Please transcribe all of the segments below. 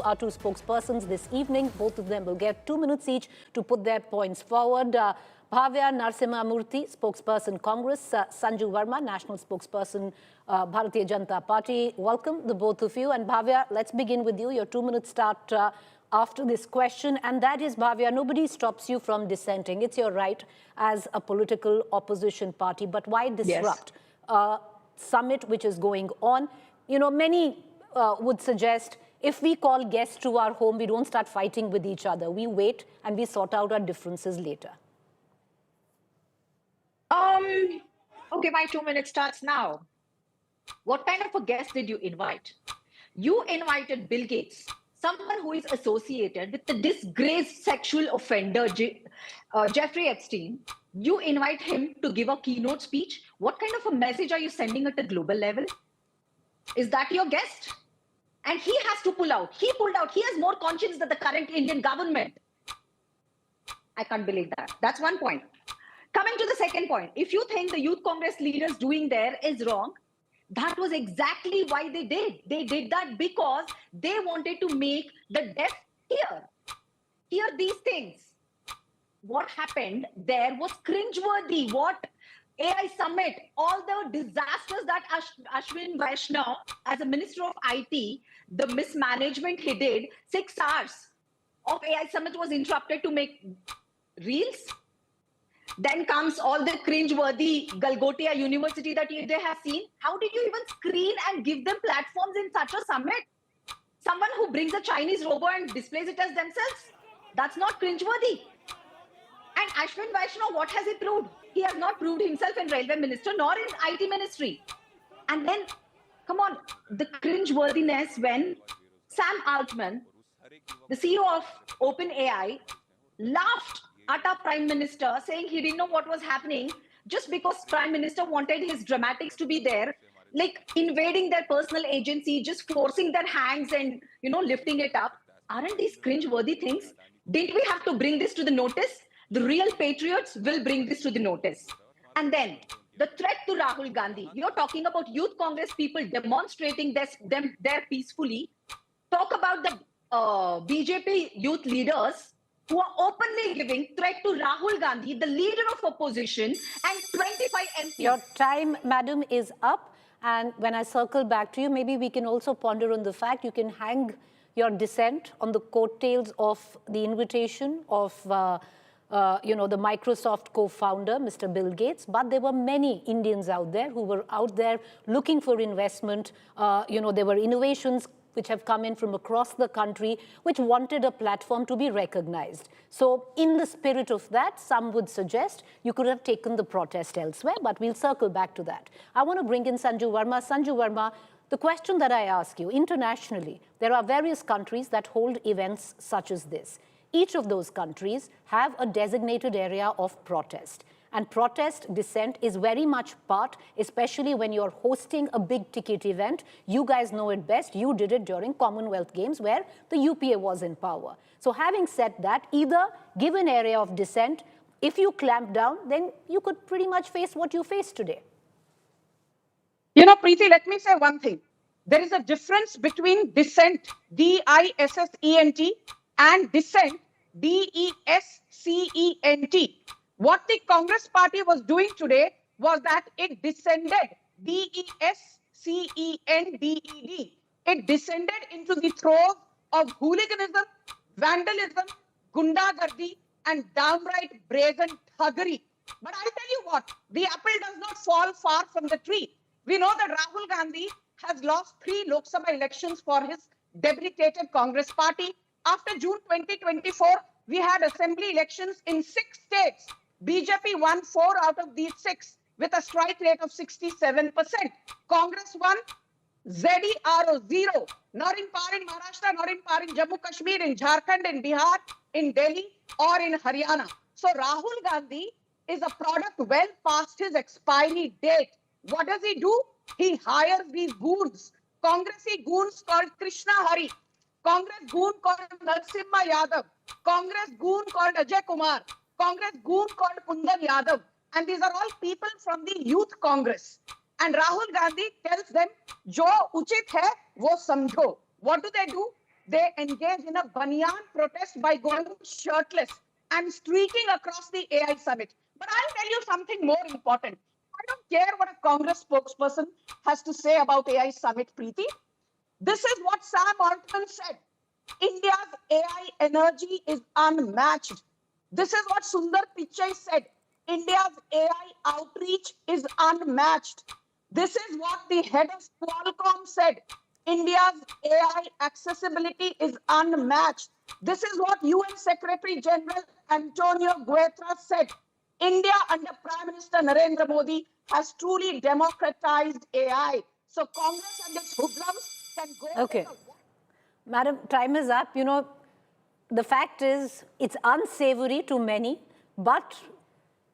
our two spokespersons this evening. Both of them will get 2 minutes each to put their points forward. Bhavya Narasimhamurthy, spokesperson Congress, Sanju Verma, national spokesperson Bharatiya Janata Party. Welcome, the both of you. And Bhavya, let's begin with you. Your 2 minutes start after this question. And that is, Bhavya, nobody stops you from dissenting. It's your right as a political opposition party. But why disrupt a summit which is going on? You know, many would suggest if we call guests to our home, we don't start fighting with each other. We wait and we sort out our differences later. Okay, my 2 minutes starts now. What kind of a guest did you invite? You invited Bill Gates, someone who is associated with the disgraced sexual offender Jeffrey Epstein. You invite him to give a keynote speech. What kind of a message are you sending at a global level? Is that your guest? And he has to pull out. He pulled out. He has more conscience than the current Indian government. I can't believe that. That's one point. Coming to the second point, if you think the Youth Congress leaders doing there is wrong, that was exactly why they did. They did that because they wanted to make the deaf hear these things. What happened there was cringeworthy. What AI Summit, all the disasters that Ashwin Vaishnaw, as a Minister of IT, the mismanagement he did, 6 hours of AI Summit was interrupted to make reels. Then comes all the cringe-worthy Galgotia University that they have seen. How did you even screen and give them platforms in such a summit? Someone who brings a Chinese robot and displays it as themselves? That's not cringe-worthy. And Ashwin Vaishnaw, what has he proved? He has not proved himself in Railway Minister nor in IT Ministry. And then, come on, the cringe-worthiness when Sam Altman, the CEO of OpenAI, laughed at our Prime Minister, saying he didn't know what was happening just because Prime Minister wanted his dramatics to be there, like invading their personal agency, just forcing their hands and, lifting it up. Aren't these cringe-worthy things? Didn't we have to bring this to the notice? The real patriots will bring this to the notice. And then the threat to Rahul Gandhi. You're talking about Youth Congress people demonstrating there peacefully. Talk about the BJP youth leaders who are openly giving threat to Rahul Gandhi, the leader of opposition, and 25 MPs. Your time, madam, is up. And when I circle back to you, maybe we can also ponder on the fact you can hang your dissent on the coattails of the invitation of, the Microsoft co-founder, Mr. Bill Gates. But there were many Indians out there who were out there looking for investment. There were innovations which have come in from across the country, which wanted a platform to be recognized. So in the spirit of that, some would suggest you could have taken the protest elsewhere, but we'll circle back to that. I want to bring in Sanju Verma. Sanju Verma, the question that I ask you, internationally, there are various countries that hold events such as this. Each of those countries have a designated area of protest. And protest, dissent is very much part, especially when you're hosting a big ticket event. You guys know it best. You did it during Commonwealth Games where the UPA was in power. So having said that, either give an area of dissent. If you clamp down, then you could pretty much face what you face today. Preeti, let me say one thing. There is a difference between dissent, D-I-S-S-E-N-T, and dissent, D-E-S-C-E-N-T. What the Congress party was doing today was that it descended, D-E-S-C-E-N-D-E-D. It descended into the throes of hooliganism, vandalism, gundagardi, and downright brazen thuggery. But I'll tell you what, the apple does not fall far from the tree. We know that Rahul Gandhi has lost 3 Lok Sabha elections for his debilitated Congress party. After June 2024, we had assembly elections in 6 states. BJP won 4 out of these 6 with a strike rate of 67%. Congress won ZERO, 0. Not in power in Maharashtra, not in power in Jammu Kashmir, in Jharkhand, in Bihar, in Delhi, or in Haryana. So Rahul Gandhi is a product well past his expiry date. What does he do? He hires these goons. Congressy goons called Krishna Hari. Congress goon called Narasimha Yadav. Congress goon called Ajay Kumar. Congress goon called Kundan Yadav. And these are all people from the Youth Congress. And Rahul Gandhi tells them, Jo uchit hai, wo samjho. What do? they engage in a banyan protest by going shirtless and streaking across the AI summit. But I'll tell you something more important. I don't care what a Congress spokesperson has to say about AI summit, Preeti. This is what Sam Altman said. India's AI energy is unmatched. This is what Sundar Pichai said. India's AI outreach is unmatched. This is what the head of Qualcomm said. India's AI accessibility is unmatched. This is what UN Secretary General Antonio Guterres said. India under Prime Minister Narendra Modi has truly democratized AI. So Congress and its hoodlums can go. Okay. Madam, time is up. You know, the fact is, it's unsavory to many, but,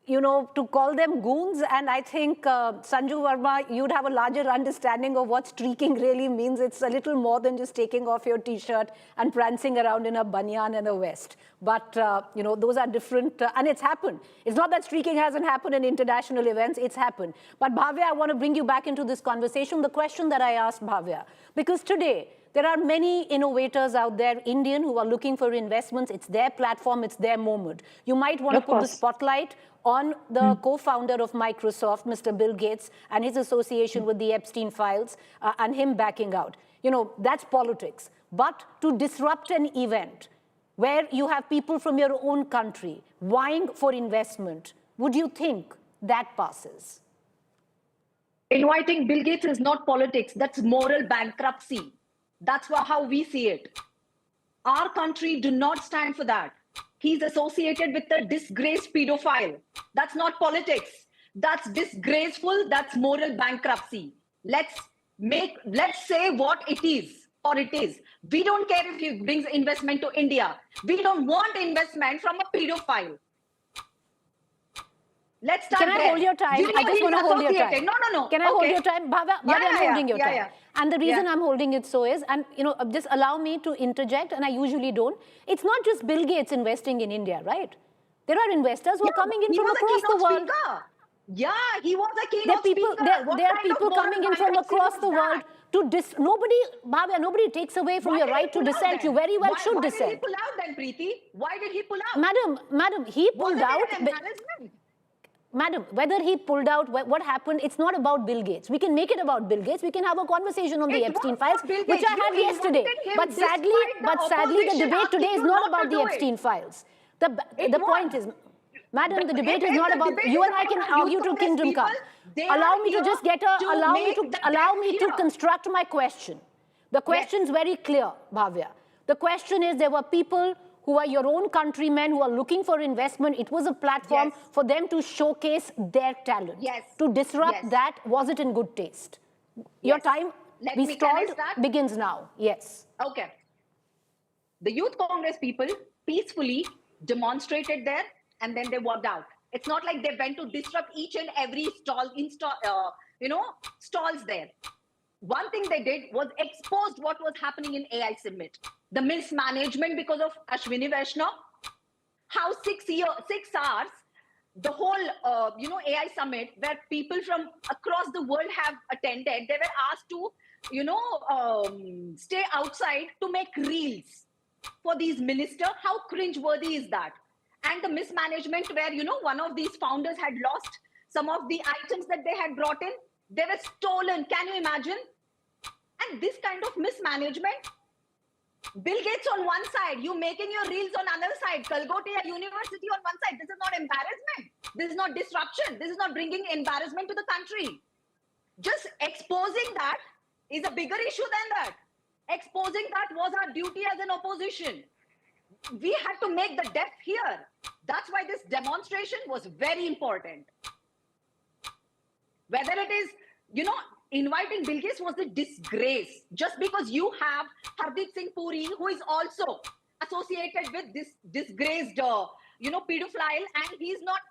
you know, to call them goons, and I think, Sanju Verma, you'd have a larger understanding of what streaking really means. It's a little more than just taking off your T-shirt and prancing around in a banyan and a vest. But, you know, those are different, and it's happened. It's not that streaking hasn't happened in international events, it's happened. But Bhavya, I want to bring you back into this conversation, the question that I asked Bhavya, because today, there are many innovators out there, Indian, who are looking for investments. It's their platform, it's their moment. You might want to put the spotlight on the co-founder of Microsoft, Mr. Bill Gates, and his association with the Epstein files, and him backing out. You know, that's politics. But to disrupt an event where you have people from your own country vying for investment, would you think that passes? Inviting Bill Gates is not politics. That's moral bankruptcy. That's how we see it. Our country do not stand for that. He's associated with a disgraced pedophile. That's not politics. That's disgraceful. That's moral bankruptcy. Let's say what it is, or it is. We don't care if he brings investment to India. We don't want investment from a pedophile. Let's start Can I hold your time? I just want to hold your time. No. Can I hold your time? Bhavya, I'm holding your time. Yeah. And the reason I'm holding it so is, and you know, just allow me to interject, and I usually don't. It's not just Bill Gates investing in India, right? There are investors who are coming in from across the world. Yeah, he was a keynote speaker. There are people coming in from across the world to nobody takes away from your right to dissent. You very well should dissent. Why did he pull out then, Preeti? Why did he pull out? Madam, he pulled out. Embarrassment? Madam, whether he pulled out, what happened, it's not about Bill Gates. We can make it about Bill Gates. We can have a conversation on the Epstein files, which I had yesterday. But sadly, the debate today is not about the Epstein files. The point is, Madam, the debate is not about, you and I can argue to kingdom come. Allow me to just allow me to construct my question. The question is very clear, Bhavya. The question is, there were people who are your own countrymen who are looking for investment. It was a platform for them to showcase their talent. To disrupt that, was it in good taste? Your time, we stalled, begins now. Yes. Okay. The Youth Congress people peacefully demonstrated there and then they walked out. It's not like they went to disrupt each and every stalls there. One thing they did was exposed what was happening in AI Summit. The mismanagement because of Ashwini Vaishnav, how 6 hours, the whole, AI Summit where people from across the world have attended, they were asked to, stay outside to make reels for these ministers. How cringeworthy is that? And the mismanagement where, one of these founders had lost some of the items that they had brought in. They were stolen. Can you imagine? And this kind of mismanagement, Bill Gates on one side, you making your reels on another side, Calcutta University on one side. This is not embarrassment. This is not disruption. This is not bringing embarrassment to the country. Just exposing that is a bigger issue than that. Exposing that was our duty as an opposition. We had to make the depth here. That's why this demonstration was very important. Whether it is, inviting Bill Gates was a disgrace. Just because you have Hardeep Singh Puri, who is also associated with this disgraced, pedophile, and he's not,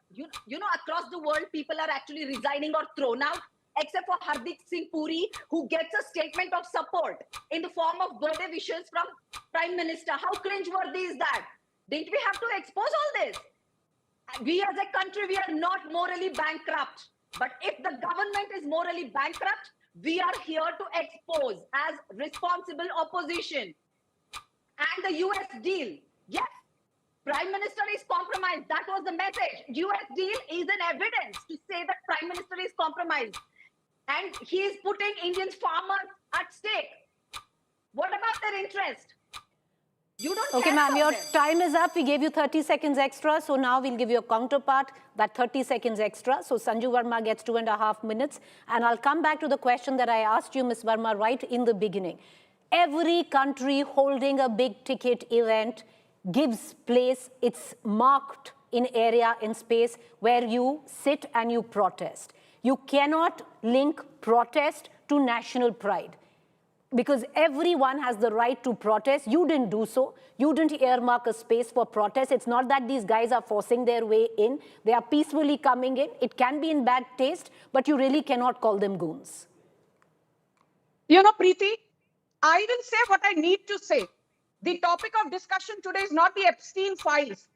across the world, people are actually resigning or thrown out, except for Hardeep Singh Puri, who gets a statement of support in the form of birthday wishes from Prime Minister. How cringeworthy is that? Didn't we have to expose all this? We as a country, we are not morally bankrupt. But if the government is morally bankrupt, we are here to expose as responsible opposition. and the US deal. Yes, Prime Minister is compromised. That was the message. US deal is an evidence to say that Prime Minister is compromised. And he is putting Indian farmers at stake. What about their interest? You don't Okay, care ma'am, about your them. time is up. We gave you 30 seconds extra. So now we'll give you a counterpart, that 30 seconds extra. So Sanju Verma gets 2.5 minutes. And I'll come back to the question that I asked you, Ms. Verma, right in the beginning. Every country holding a big ticket event gives place, it's marked in area, in space where you sit and you protest. You cannot link protest to national pride, because everyone has the right to protest. You didn't do so. You didn't earmark a space for protest. It's not that these guys are forcing their way in. They are peacefully coming in. It can be in bad taste, but you really cannot call them goons. You know, Preeti, I will say what I need to say. The topic of discussion today is not the Epstein files.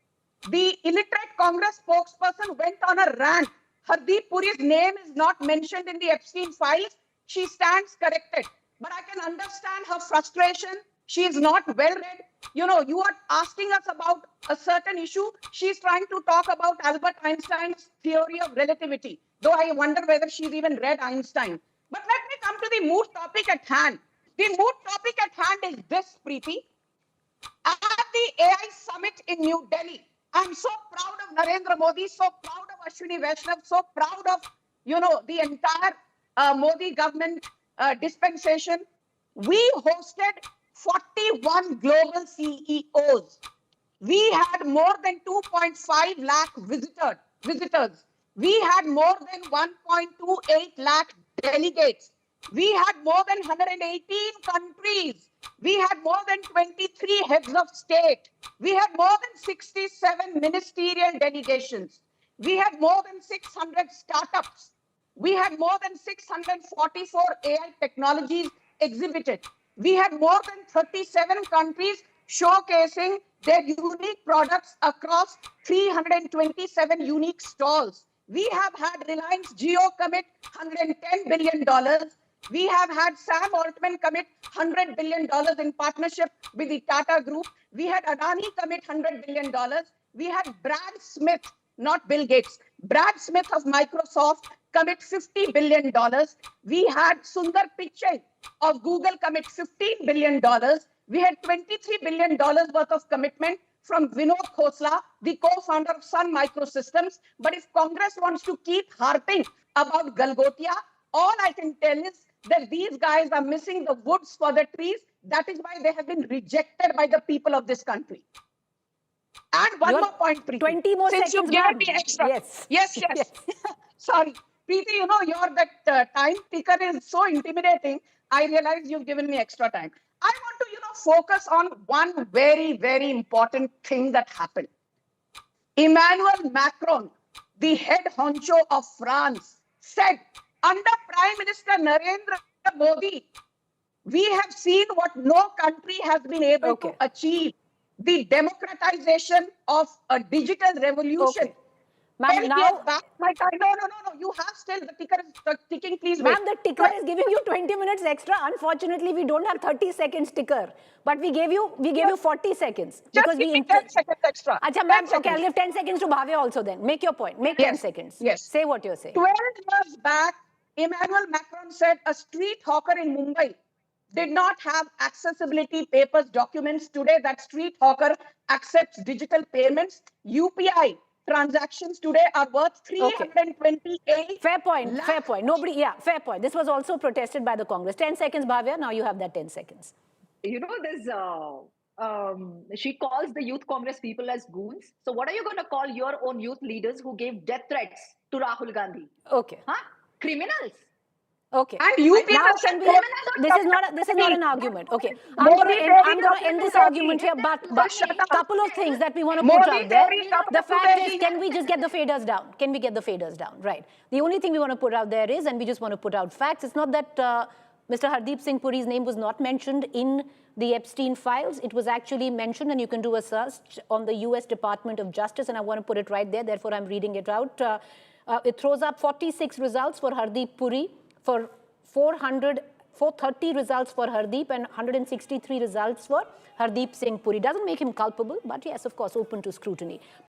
The illiterate Congress spokesperson went on a rant. Hardeep Puri's name is not mentioned in the Epstein files. She stands corrected. But I can understand her frustration. She is not well read. You know, you are asking us about a certain issue. She's trying to talk about Albert Einstein's theory of relativity, though I wonder whether she's even read Einstein. But let me come to the moot topic at hand. The moot topic at hand is this, Preeti. At the AI summit in New Delhi, I'm so proud of Narendra Modi, so proud of Ashwini Vaishnav, so proud of, you know, the entire Modi government dispensation. We hosted 41 global CEOs. We had more than 2.5 lakh visitors. We had more than 1.28 lakh delegates. We had more than 118 countries. We had more than 23 heads of state. We had more than 67 ministerial delegations. We had more than 600 startups. We had more than 644 AI technologies exhibited. We had more than 37 countries showcasing their unique products across 327 unique stalls. We have had Reliance Jio commit $110 billion. We have had Sam Altman commit $100 billion in partnership with the Tata Group. We had Adani commit $100 billion. We had Brad Smith, not Bill Gates, Brad Smith of Microsoft commit $50 billion. We had Sundar Pichai of Google commit $15 billion. We had $23 billion worth of commitment from Vinod Khosla, the co-founder of Sun Microsystems. But if Congress wants to keep harping about Galgotia, all I can tell is that these guys are missing the woods for the trees. That is why they have been rejected by the people of this country. And one more point, Preeti. 20 more Since seconds, you've given ma'am. me extra. Yes. Yes. Sorry. Preeti, you know, that time ticker is so intimidating. I realize you've given me extra time. I want to, focus on one very, very important thing that happened. Emmanuel Macron, the head honcho of France, said, under Prime Minister Narendra Modi, we have seen what no country has been able to achieve, the democratization of a digital revolution. Okay. Ma'am, now... No. You have still, the ticker is ticking, please wait. Ma'am, the ticker is giving you 20 minutes extra. Unfortunately, we don't have 30 seconds ticker. But we gave you 40 seconds. Just give me 10 seconds extra. Achha, ma'am, okay, I'll give 10 seconds to Bhavya also then. Make your point. Make 10 seconds. Yes. Say what you're saying. 12 years back, Emmanuel Macron said a street hawker in Mumbai did not have accessibility papers, documents. Today, that street hawker accepts digital payments. UPI transactions today are worth 328. Fair point. Fair point. This was also protested by the Congress. 10 seconds, Bhavya. Now you have that 10 seconds. You know, she calls the youth Congress people as goons. So what are you going to call your own youth leaders who gave death threats to Rahul Gandhi? Okay. Huh? Criminals. Okay. And you people this is not an argument. Okay. I'm going to end this argument here, but couple of things that we want to put out there. The fact is, can we just get the faders down? Can we get the faders down? Right. The only thing we want to put out there is, and we just want to put out facts, it's not that Mr. Hardeep Singh Puri's name was not mentioned in the Epstein files. It was actually mentioned, and you can do a search on the US Department of Justice, and I want to put it right there, therefore I'm reading it out. It throws up 46 results for Hardeep Puri for 430 results for Hardeep and 163 results for Hardeep Singh Puri. Doesn't make him culpable, but yes, of course, open to scrutiny.